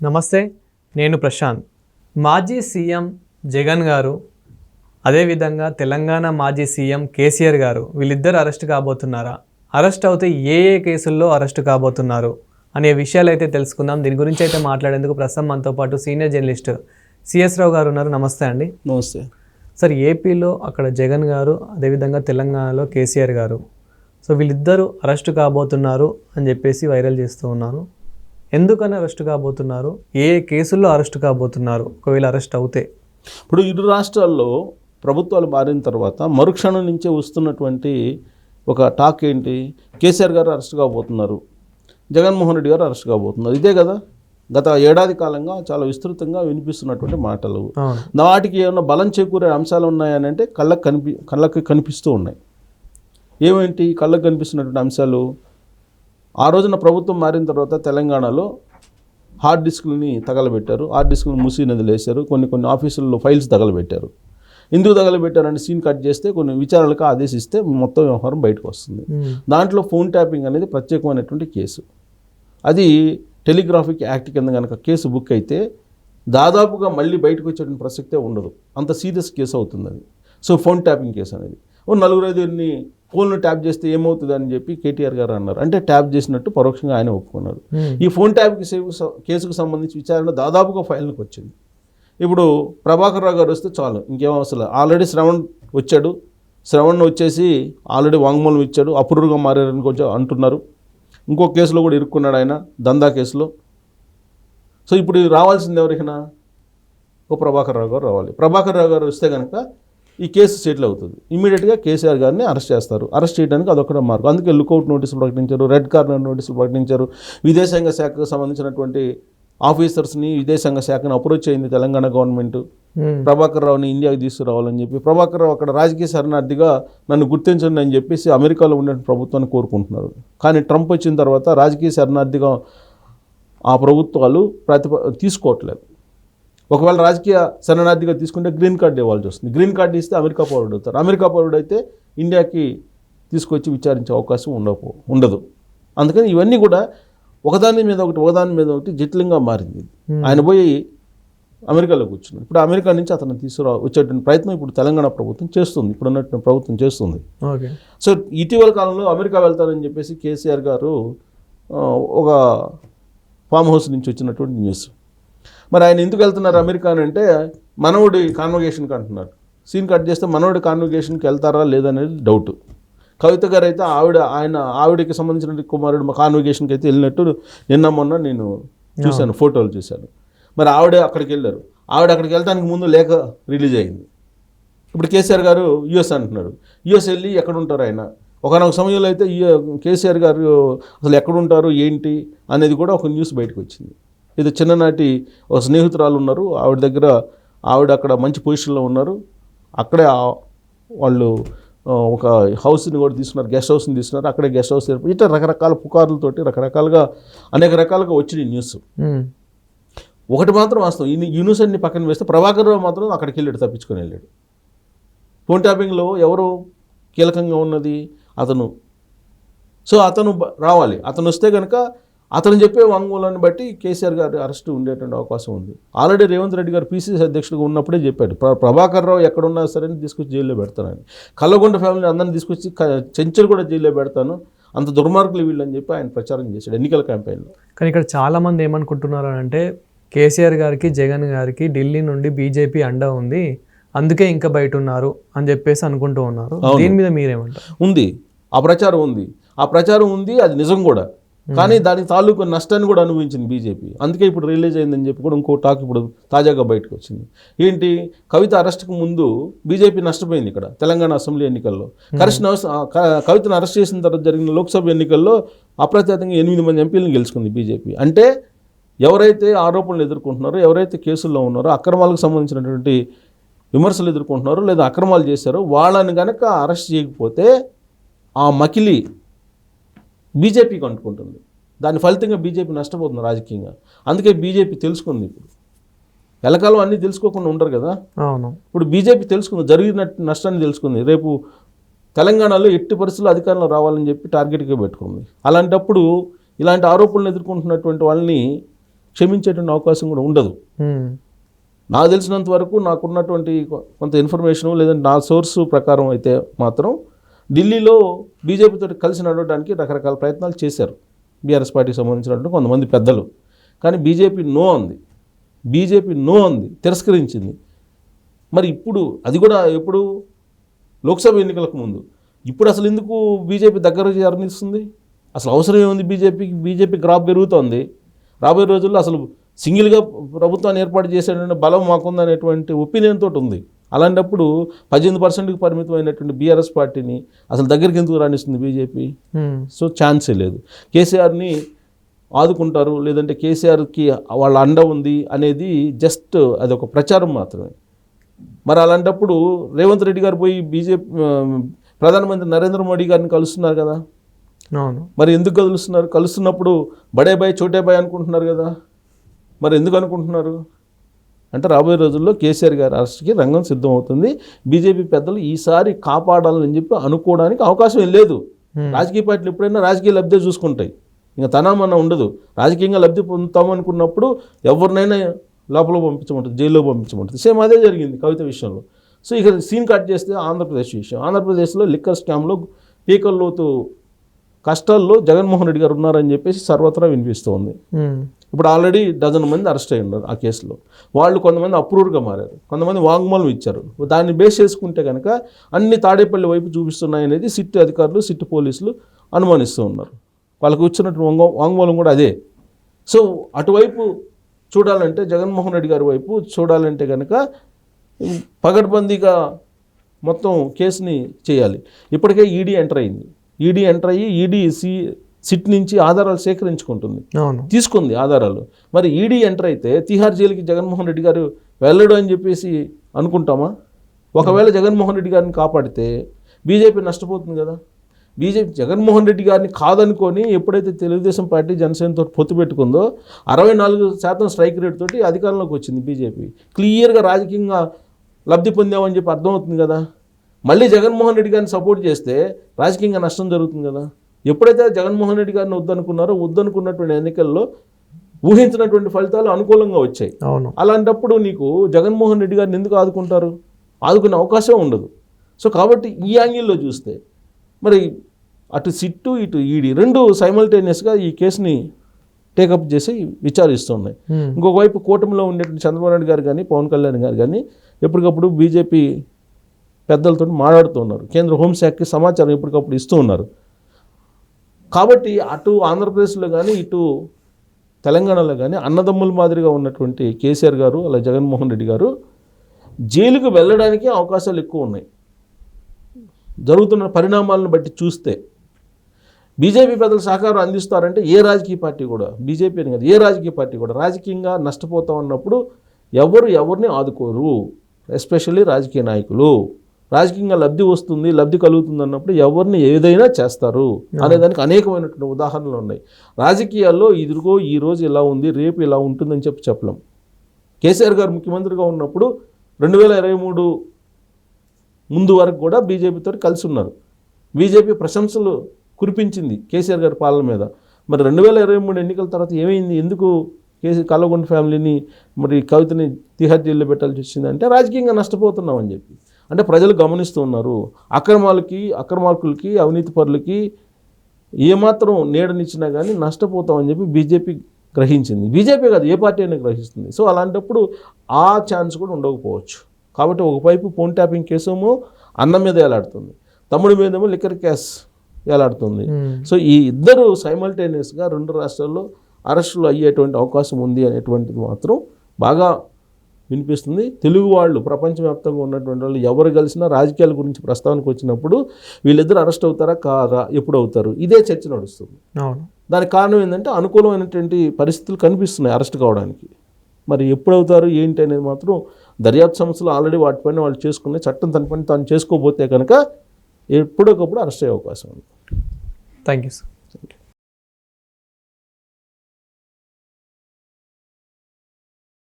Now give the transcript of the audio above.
నమస్తే, నేను ప్రశాంత్. మాజీ సీఎం జగన్ గారు, అదేవిధంగా తెలంగాణ మాజీ సీఎం కేసీఆర్ గారు వీళ్ళిద్దరు అరెస్ట్ కాబోతున్నారా? అరెస్ట్ అవుతే ఏ కేసుల్లో అరెస్ట్ కాబోతున్నారు అనే విషయాలు అయితే తెలుసుకుందాం. దీని గురించి అయితే మాట్లాడేందుకు ప్రస్తుతం మనతో పాటు సీనియర్ జర్నలిస్ట్ సిఎస్ రావు గారు ఉన్నారు. నమస్తే అండి. నమస్తే సార్. ఏపీలో అక్కడ జగన్ గారు, అదేవిధంగా తెలంగాణలో కేసీఆర్ గారు, సో వీళ్ళిద్దరూ అరెస్ట్ కాబోతున్నారు అని చెప్పేసి వైరల్ చేస్తూ ఉన్నారు. ఎందుకని అరెస్ట్ కాబోతున్నారు? ఏ కేసుల్లో అరెస్ట్ కాబోతున్నారు ఒకవేళ అరెస్ట్ అవుతే? ఇప్పుడు ఇరు రాష్ట్రాల్లో ప్రభుత్వాలు మారిన తర్వాత మరుక్షణం నుంచే వస్తున్నటువంటి ఒక టాక్ ఏంటి? కేసీఆర్ గారు అరెస్ట్ కాబోతున్నారు, జగన్మోహన్ రెడ్డి గారు అరెస్ట్ కాబోతున్నారు. ఇదే కదా గత ఏడాది కాలంగా చాలా విస్తృతంగా వినిపిస్తున్నటువంటి మాటలు. వాటికి ఏమైనా బలం చేకూరే అంశాలు ఉన్నాయని అంటే కళ్ళకి కనిపిస్తూ ఉన్నాయి. ఏమేంటి కళ్ళకు కనిపిస్తున్నటువంటి అంశాలు? ఆ రోజున ప్రభుత్వం మారిన తర్వాత తెలంగాణలో హార్డ్ డిస్క్లని తగలబెట్టారు, హార్డ్ డిస్క్లను మూసి నదిలో వేశారు, కొన్ని ఆఫీసుల్లో ఫైల్స్ తగలబెట్టారు. ఎందుకు తగలబెట్టారని సీన్ కట్ చేస్తే కొన్ని విచారణలకు ఆదేశిస్తే మొత్తం వ్యవహారం బయటకు వస్తుంది. దాంట్లో ఫోన్ ట్యాపింగ్ అనేది ప్రత్యేకమైనటువంటి కేసు. అది టెలిగ్రాఫిక్ యాక్ట్ కింద కనుక కేసు బుక్ అయితే దాదాపుగా మళ్ళీ బయటకు వచ్చేటువంటి ప్రసక్తే ఉండదు, అంత సీరియస్ కేసు అవుతుంది అది. సో ఫోన్ ట్యాపింగ్ కేసు అనేది నలుగురు ఐదుగురిని ఫోన్ను ట్యాప్ చేస్తే ఏమవుతుంది అని చెప్పి కేటీఆర్ గారు అన్నారు. అంటే ట్యాప్ చేసినట్టు పరోక్షంగా ఆయన ఒప్పుకున్నారు. ఈ ఫోన్ ట్యాప్ కేసుకు సంబంధించి విచారణ దాదాపుగా ఫైల్కి వచ్చింది. ఇప్పుడు ప్రభాకర్ రావు గారు వస్తే చాలు, ఇంకేం అవసరం. ఆల్రెడీ శ్రవణ్ వచ్చాడు, శ్రవణ్ వచ్చేసి ఆల్రెడీ వాంగ్మూలం ఇచ్చాడు, అప్రూవ్గా మారారని కొంచెం అంటున్నారు. ఇంకో కేసులో కూడా ఇరుక్కున్నాడు ఆయన, దందా కేసులో. సో ఇప్పుడు రావాల్సింది ఎవరికైనా ఓ ప్రభాకర్ రావు గారు రావాలి. ప్రభాకర్ రావు గారు వస్తే కనుక ఈ కేసు సెటిల్ అవుతుంది. ఇమీడియట్గా కేసీఆర్ గారిని అరెస్ట్ చేస్తారు. అరెస్ట్ చేయడానికి అదొకటి మార్గం. అందుకే లుకౌట్ నోటీసులు ప్రకటించారు, రెడ్ కార్నర్ నోటీసులు ప్రకటించారు. విదేశాంగ శాఖకు సంబంధించినటువంటి ఆఫీసర్స్ని, విదేశాంగ శాఖను అప్రోచ్ అయింది తెలంగాణ గవర్నమెంట్, ప్రభాకర్ రావుని ఇండియాకి తీసుకురావాలని చెప్పి. ప్రభాకర్ రావు అక్కడ రాజకీయ శరణార్థిగా నన్ను గుర్తించండి అని చెప్పేసి అమెరికాలో ఉండే ప్రభుత్వాన్ని కోరుకుంటున్నారు. కానీ ట్రంప్ వచ్చిన తర్వాత రాజకీయ శరణార్థిగా ఆ ప్రభుత్వాలు తీసుకోవట్లేదు. ఒకవేళ రాజకీయ శరణార్థిగా తీసుకుంటే గ్రీన్ కార్డు ఇవ్వాల్సి వస్తుంది. గ్రీన్ కార్డు ఇస్తే అమెరికా పౌరుడు అవుతారు. అమెరికా పౌరుడు అయితే ఇండియాకి తీసుకొచ్చి విచారించే అవకాశం ఉండదు. అందుకని ఇవన్నీ కూడా ఒకదాని మీద ఒకటి జటిలంగా మారింది. ఆయన పోయి అమెరికాలో కూర్చున్నాడు. ఇప్పుడు అమెరికా నుంచి అతను వచ్చేటువంటి ప్రయత్నం ఇప్పుడు తెలంగాణ ప్రభుత్వం చేస్తుంది, ఇప్పుడు ఉన్నటువంటి ప్రభుత్వం చేస్తుంది. సో ఇటీవల కాలంలో అమెరికా వెళ్తారని చెప్పేసి కేసీఆర్ గారు ఒక ఫామ్ హౌస్ నుంచి వచ్చినటువంటి న్యూస్. మరి ఆయన ఎందుకు వెళ్తున్నారు అమెరికా అని అంటే మనవుడి కాన్వకేషన్కి అంటున్నారు. సీన్ కట్ చేస్తే మనవుడి కాన్వకేషన్కి వెళ్తారా లేదనేది డౌట్. కవిత గారు అయితే ఆవిడకి సంబంధించిన కుమారుడు కాన్వకేషన్కి అయితే వెళ్ళినట్టు నిన్న మొన్న నేను చూశాను, ఫోటోలు చూశాను. మరి ఆవిడ అక్కడికి వెళ్ళారు. అక్కడికి వెళ్ళడానికి ముందు లేఖ రిలీజ్ అయింది. ఇప్పుడు కేసీఆర్ గారు యుఎస్ అంటున్నారు. యుఎస్ వెళ్ళి ఎక్కడ ఉంటారు ఆయన? ఒకనొక సమయంలో అయితే కేసీఆర్ గారు అసలు ఎక్కడుంటారు ఏంటి అనేది కూడా ఒక న్యూస్ బయటకు వచ్చింది. ఇది చిన్ననాటి ఒక స్నేహితురాలు ఉన్నారు, ఆవిడ అక్కడ మంచి పొజిషన్లో ఉన్నారు. అక్కడే వాళ్ళు ఒక హౌస్ని కూడా తీసుకున్నారు, గెస్ట్ హౌస్ని తీసుకున్నారు. అక్కడే గెస్ట్ హౌస్ ఇట్లా రకరకాల పుకార్లతోటి అనేక రకాలుగా వచ్చింది న్యూస్. ఒకటి మాత్రం వాస్తవం, ఈ న్యూస్ అన్ని పక్కన వేస్తే ప్రభాకర్ రావు మాత్రం అక్కడికి వెళ్ళాడు, తప్పించుకొని వెళ్ళాడు. ఫోన్ ట్యాపింగ్లో ఎవరు కీలకంగా ఉన్నది? అతను. సో అతను రావాలి. అతను వస్తే కనుక అతను చెప్పే వాంగ్మూలాన్ని బట్టి కేసీఆర్ గారి అరెస్ట్ ఉండేటువంటి అవకాశం ఉంది. ఆల్రెడీ రేవంత్ రెడ్డి గారు పీసీసీ అధ్యక్షుడిగా ఉన్నప్పుడే చెప్పాడు, ప్రభాకర్ రావు ఎక్కడున్నా సరే తీసుకొచ్చి జైల్లో పెడతానని. కల్లగొండ ఫ్యామిలీ అందరిని తీసుకొచ్చి చెంచల్ కూడా జైల్లో పెడతాను, అంత దుర్మార్గులు వీళ్ళని చెప్పి ఆయన ప్రచారం చేశాడు ఎన్నికల క్యాంపెయిన్లో. కానీ ఇక్కడ చాలామంది ఏమనుకుంటున్నారు అంటే కేసీఆర్ గారికి, జగన్ గారికి ఢిల్లీ నుండి బీజేపీ అండ ఉంది, అందుకే ఇంకా బయట ఉన్నారు అని చెప్పేసి అనుకుంటూ ఉన్నారు. దీని మీద మీరేమంటారు? ఉంది, ఆ ప్రచారం ఉంది, అది నిజం కూడా. కానీ దానికి తాలూకు నష్టాన్ని కూడా అనుభవించింది బీజేపీ. అందుకే ఇప్పుడు రిలీజ్ అయిందని చెప్పి కూడా ఇంకో టాక్ ఇప్పుడు తాజాగా బయటకు వచ్చింది. ఏంటి? కవిత అరెస్ట్కు ముందు బీజేపీ నష్టపోయింది ఇక్కడ తెలంగాణ అసెంబ్లీ ఎన్నికల్లో. కవితను అరెస్ట్ చేసిన తర్వాత జరిగిన లోక్సభ ఎన్నికల్లో అప్రత్యాతంగా 8 మంది ఎంపీలను గెలుచుకుంది బీజేపీ. అంటే ఎవరైతే ఆరోపణలు ఎదుర్కొంటున్నారో, ఎవరైతే కేసుల్లో ఉన్నారో, అక్రమాలకు సంబంధించినటువంటి విమర్శలు ఎదుర్కొంటున్నారో లేదా అక్రమాలు చేశారో వాళ్ళని కనుక అరెస్ట్ చేయకపోతే ఆ మకిలి బీజేపీకి అంటుకుంటుంది. దాని ఫలితంగా బీజేపీ నష్టపోతుంది రాజకీయంగా. అందుకే బీజేపీ తెలుసుకుంది. ఇప్పుడు ఎల్లకాలం అన్నీ తెలుసుకోకుండా ఉండరు కదా. అవును. ఇప్పుడు బీజేపీ తెలుసుకుంది, జరిగిన నష్టాన్ని తెలుసుకుంది. రేపు తెలంగాణలో ఎట్టి పరిస్థితుల్లో అధికారంలో రావాలని చెప్పి టార్గెట్గా పెట్టుకుంది. అలాంటప్పుడు ఇలాంటి ఆరోపణలు ఎదుర్కొంటున్నటువంటి వాళ్ళని క్షమించేటువంటి అవకాశం కూడా ఉండదు. మ్మ్. నాకు తెలిసినంత వరకు నాకున్నటువంటి కొంత ఇన్ఫర్మేషను లేదంటే నా సోర్సు ప్రకారం అయితే మాత్రం ఢిల్లీలో బీజేపీతో కలిసి నడవడానికి రకరకాల ప్రయత్నాలు చేశారు బీఆర్ఎస్ పార్టీకి సంబంధించినటువంటి కొంతమంది పెద్దలు. కానీ బీజేపీ నో అంది, తిరస్కరించింది. మరి ఇప్పుడు అది కూడా ఎప్పుడు లోక్సభ ఎన్నికలకు ముందు. ఇప్పుడు అసలు ఎందుకు బీజేపీ దగ్గర జరనిస్తుంది? అసలు అవసరం ఏముంది బీజేపీకి? బీజేపీ గ్రాఫ్ పెరుగుతోంది. రాబోయే రోజుల్లో అసలు సింగిల్గా ప్రభుత్వాన్ని ఏర్పాటు చేసేటువంటి బలం మాకుందనేటువంటి ఒపీనియన్ తోటి ఉంది. అలాంటప్పుడు 18%కి పరిమితమైనటువంటి బీఆర్ఎస్ పార్టీని అసలు దగ్గరికి ఎందుకు రాణిస్తుంది బీజేపీ? సో ఛాన్సే లేదు. కేసీఆర్ని ఆదుకుంటారు, లేదంటే కేసీఆర్కి వాళ్ళ అండ ఉంది అనేది జస్ట్ అదొక ప్రచారం మాత్రమే. మరి అలాంటప్పుడు రేవంత్ రెడ్డి గారు పోయి బీజేపీ ప్రధానమంత్రి నరేంద్ర మోడీ గారిని కలుస్తున్నారు కదా. అవును. మరి ఎందుకు కలుస్తున్నప్పుడు బడే బాయ్ చోటే బాయ్ అనుకుంటున్నారు కదా. మరి ఎందుకు అనుకుంటున్నారు అంటే రాబోయే రోజుల్లో కేసీఆర్ గారి అరెస్ట్కి రంగం సిద్ధమవుతుంది. బీజేపీ పెద్దలు ఈసారి కాపాడాలని చెప్పి అనుకోవడానికి అవకాశం లేదు. రాజకీయ పార్టీలు ఎప్పుడైనా రాజకీయ లబ్ధి చూసుకుంటాయి, ఇంకా తనమన్నా ఉండదు. రాజకీయంగా లబ్ధి పొందుతామనుకున్నప్పుడు ఎవరినైనా లోపల పంపించమంటుంది, జైల్లో పంపించమంటుంది. సేమ్ అదే జరిగింది కవిత విషయంలో. సో ఇక సీన్ కట్ చేస్తే ఆంధ్రప్రదేశ్ విషయం. ఆంధ్రప్రదేశ్లో లిక్కర్ స్కామ్లో పీకల్లోతు కష్టాల్లో జగన్మోహన్ రెడ్డి గారు ఉన్నారని చెప్పేసి సర్వత్రా వినిపిస్తోంది. ఇప్పుడు ఆల్రెడీ 12 మంది అరెస్ట్ అయ్యి ఉన్నారు ఆ కేసులో. వాళ్ళు కొంతమంది అప్రూవర్గా మారారు, కొంతమంది వాంగ్మూలం ఇచ్చారు. దాన్ని బేస్ చేసుకుంటే కనుక అన్ని తాడేపల్లి వైపు చూపిస్తున్నాయనేది సిట్ అధికారులు, సిట్ పోలీసులు అనుమానిస్తూ ఉన్నారు. వాళ్ళకు వచ్చినట్టు వాంగ్మూలం కూడా అదే. సో అటువైపు చూడాలంటే, జగన్మోహన్ రెడ్డి గారి వైపు చూడాలంటే కనుక పగడ్బందీగా మొత్తం కేసుని చేయాలి. ఇప్పటికే ఈడీ ఎంటర్ అయ్యి ఈడీ సిట్ నుంచి ఆధారాలు సేకరించుకుంటుంది, తీసుకుంది ఆధారాలు. మరి ఈడీ ఎంటర్ అయితే తిహార్ జైలుకి జగన్మోహన్ రెడ్డి గారు వెళ్ళడు అని చెప్పేసి అనుకుంటామా? ఒకవేళ జగన్మోహన్ రెడ్డి గారిని కాపాడితే బీజేపీ నష్టపోతుంది కదా. బీజేపీ జగన్మోహన్ రెడ్డి గారిని కాదనుకొని ఎప్పుడైతే తెలుగుదేశం పార్టీ జనసేనతో పొత్తు పెట్టుకుందో 64% స్ట్రైక్ రేట్ తోటి అధికారంలోకి వచ్చింది బీజేపీ. క్లియర్గా రాజకీయంగా లబ్ధి పొందామని చెప్పి అర్థమవుతుంది కదా. మళ్ళీ జగన్మోహన్ రెడ్డి గారిని సపోర్ట్ చేస్తే రాజకీయంగా నష్టం జరుగుతుంది కదా. ఎప్పుడైతే జగన్మోహన్ రెడ్డి గారిని వద్దనుకున్నటువంటి ఎన్నికల్లో ఊహించినటువంటి ఫలితాలు అనుకూలంగా వచ్చాయి. అలాంటప్పుడు నీకు జగన్మోహన్ రెడ్డి గారిని ఎందుకు ఆదుకుంటారు? ఆదుకునే అవకాశం ఉండదు. సో కాబట్టి ఈ యాంగిల్లో చూస్తే మరి అటు సిట్టు ఇటు ఈడీ రెండు సైమల్టేనియస్గా ఈ కేసుని టేకప్ చేసి విచారిస్తున్నాయి. ఇంకొక వైపు కూటమిలో ఉండేటువంటి చంద్రబాబు నాయుడు గారు కానీ పవన్ కళ్యాణ్ గారు కానీ ఎప్పటికప్పుడు బీజేపీ పెద్దలతో మాట్లాడుతున్నారు. కేంద్ర హోంశాఖకి సమాచారం ఎప్పటికప్పుడు ఇస్తూ ఉన్నారు. కాబట్టి అటు ఆంధ్రప్రదేశ్లో కానీ ఇటు తెలంగాణలో కానీ అన్నదమ్ముల మాదిరిగా ఉన్నటువంటి కేసీఆర్ గారు అలా జగన్మోహన్ రెడ్డి గారు జైలుకు వెళ్ళడానికి అవకాశాలు ఎక్కువ ఉన్నాయి. జరుగుతున్న పరిణామాలను బట్టి చూస్తే బీజేపీ పెద్దలు సహకారం అందిస్తారంటే ఏ రాజకీయ పార్టీ కూడా, బీజేపీ అని కాదు, ఏ రాజకీయ పార్టీ కూడా రాజకీయంగా నష్టపోతాం అన్నప్పుడు ఎవరిని ఆదుకోరు. ఎస్పెషల్లీ రాజకీయ నాయకులు రాజకీయంగా లబ్ధి కలుగుతుంది అన్నప్పుడు ఎవరిని ఏదైనా చేస్తారు అనేదానికి అనేకమైనటువంటి ఉదాహరణలు ఉన్నాయి. రాజకీయాల్లో ఇదిగో ఈరోజు ఇలా ఉంది, రేపు ఇలా ఉంటుందని చెప్పలేం. కేసీఆర్ గారు ముఖ్యమంత్రిగా ఉన్నప్పుడు 2023 ముందు వరకు కూడా బీజేపీతో కలిసి ఉన్నారు. బీజేపీ ప్రశంసలు కురిపించింది కేసీఆర్ గారి పాలన మీద. మరి 2023 ఎన్నికల తర్వాత ఏమైంది? ఎందుకు కల్లగొండ ఫ్యామిలీని మరి కవితని తిహార్ జైల్లో పెట్టాల్సి వచ్చింది అంటే రాజకీయంగా నష్టపోతున్నామని చెప్పి. అంటే ప్రజలు గమనిస్తూ ఉన్నారు. అక్రమార్కులకి అవినీతి పరులకి ఏమాత్రం నీడనిచ్చినా కానీ నష్టపోతామని చెప్పి బీజేపీ గ్రహించింది. బీజేపీ కాదు, ఏ పార్టీ అయినా గ్రహిస్తుంది. సో అలాంటప్పుడు ఆ ఛాన్స్ కూడా ఉండకపోవచ్చు. కాబట్టి ఒకవైపు ఫోన్ ట్యాపింగ్ కేసేమో అన్నం మీద ఎలాడుతుంది, తమ్ముడి మీదేమో లిక్కర్ కేస్ ఎలాడుతుంది. సో ఈ ఇద్దరు సైమల్టేనియస్గా 2 రాష్ట్రాల్లో అరెస్టులు అయ్యేటువంటి అవకాశం ఉంది అనేటువంటిది మాత్రం బాగా వినిపిస్తుంది. తెలుగు వాళ్ళు ప్రపంచవ్యాప్తంగా ఉన్నటువంటి వాళ్ళు ఎవరు కలిసినా రాజకీయాల గురించి ప్రస్తావనకు వచ్చినప్పుడు వీళ్ళిద్దరు అరెస్ట్ అవుతారా కాదా, ఎప్పుడు అవుతారు, ఇదే చర్చ నడుస్తుంది. దానికి కారణం ఏంటంటే అనుకూలమైనటువంటి పరిస్థితులు కనిపిస్తున్నాయి అరెస్ట్ కావడానికి. మరి ఎప్పుడు అవుతారు ఏంటి అనేది మాత్రం దర్యాప్తు సంస్థలు ఆల్రెడీ వాటిపైన వాళ్ళు చేసుకునే చట్టం తన పని తాను చేసుకోబోతే కనుక ఎప్పుడొకప్పుడు అరెస్ట్ అయ్యే అవకాశం ఉంది. Thank you sir.